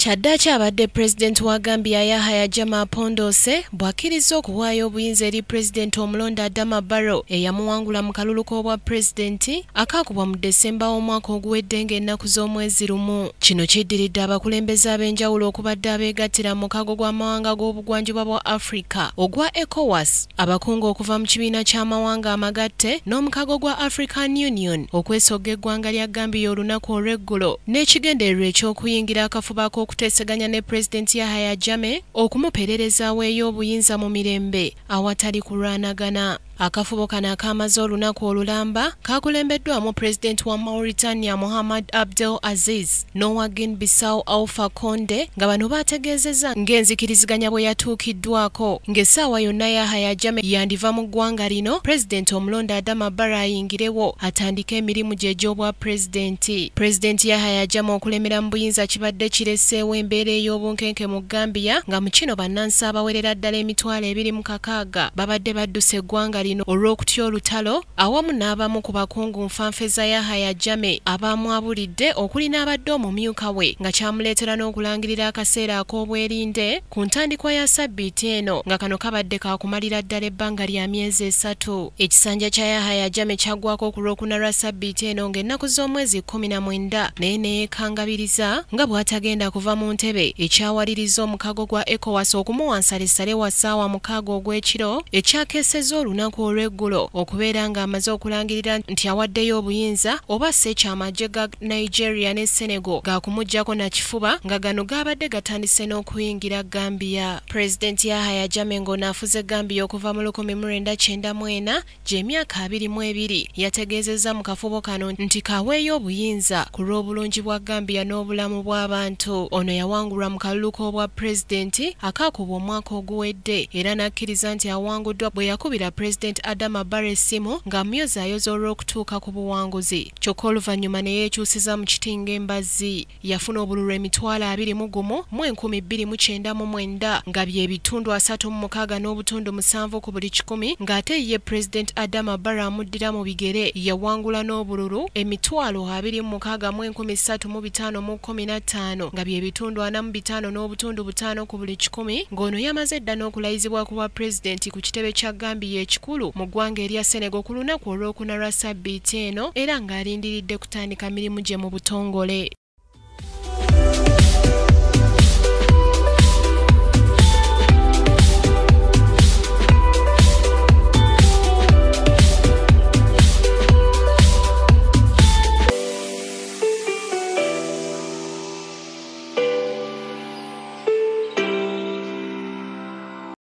Kyaddaaki abadde Pulezidenti wa Gambia Yahya Jammeh Pondose bw'akkiriza okuwaayo obuyinza eri Pulezidenti omulonde Adama Barrow eyamuwangula mu kalulu k'obwa Pulezidenti akaakubwa mu Desemba w'omwaka oguwedde ng'ennaku z'omwezi lumu. Kino kiddiridde abakulembeze ab'enjawulo okubadde abeegattira mu mukago gw'amawanga g'obugwanjuba bwa Africa ogwa ECOWAS, abakungu okuva mu kibiina ky'amawanga amagatte n'omukago gwa African Union okwesogga eggwanga lya Gambia olunaku olw'eggulo n'ekigendererwa eky'okuyingira akafuba okuteeseganya ne Pulezidenti Yahya Jammeh okumuperereza aweeyo obuyinza mu mirembe awatali kulwanagana. Akafubo kano akaamaze olunaku olulamba kakulembeddwamu Pulezidenti wa Mauritania Mohamed Abdel Aziz n'owa Guinea Bissau Alpha Conde nga bano baategeezezza ng'enzikiriziganya bwe yatuukiddwako ng'essaawa yonna Yahya Jammeh yandiva mu ggwanga lino Pulezidenti omulonde Adama Barrow ayingirewo atandike emirimu gye egy'obwa Pulezidenti. Pulezidenti Yahya Jammeh okulemera mu buyinza kibadde kireseewo embeera ey'obunkenke mu Gambia nga mu kino bannansi abawerera ddala emitwalo 26 babadde badduse eggwanga lino olw'okutya olutalo awamu n'abamu ku bakungu nfanfe za Yahya Jammeh abaamwabulidde okuli n'abadde omumyuka we nga kyamuleetera n'okulangirira akaseera ak'obwerinde ku ntandikwa ya ssabbiiti eno nga kano kabadde kaakumalira ddala ebbanga lya myezi 3. Ekisanja kya Yahya Jammeh kyaggwako ku lwokuna lwa ssabbiiti eno ng'ennaku z'omwezi 19 naye neyeekangabiriza nga bw'atagenda kuva mu ntebe ekyawaliriza omukago gwa ECOWAS okumuwa nsalessale wa ssaawa 6 ogw'ekiro ekyakeesezza olunaku olw'eggulo okubeera ng'amaze okulangirira nti awaddeyo obuyinza oba ssekyamagye ga Nigeria ne Senegal gaakumuggyako na kifuba nga gano gaabadde gatandise n'okuyingira Gambia. Pulezidenti Yahya Jammeh ng'onaafuze Gambia okuva mu 1994 gy'emyaka 22 yategeezezza mu kafubo kano nti kaweeyo obuyinza ku lw'obulungi bwa Gambia n'obulamu bw'abantu. Ono yawangulwa mu kalulu k'obwa Pulezidenti akaakubwa omwaka oguwedde era n'akkiriza nti awanguddwa bwe yakubira Pulezidenti Adama Barrow essimu ng'amuyozaayoza olw'okutuuka ku buwanguzi. Kyokka oluvannyuma ne yeekyusiza mu kiti ng'embazzi. Yafuna obululu emitwalo 21,299 nga bye bitundu 36 n'obutundu 7 ku buli 100 ng'ate ye Pulezidenti Adama Barrow amuddira mu bigere yawangula n'obululu emitwalo 26,315 nga bye bitundu 45 n'obutundu 5 ku buli 100 ng'ono yamaze dda n'okulayizibwa ku bwa Pulezidenti ku kitebe kya Gambia ekikulu mu ggwanga erya Senegal ku lunaku olwokuna lwa ssabbiiti eno era ng'alindiridde kutandika mirimu gye mu butongole.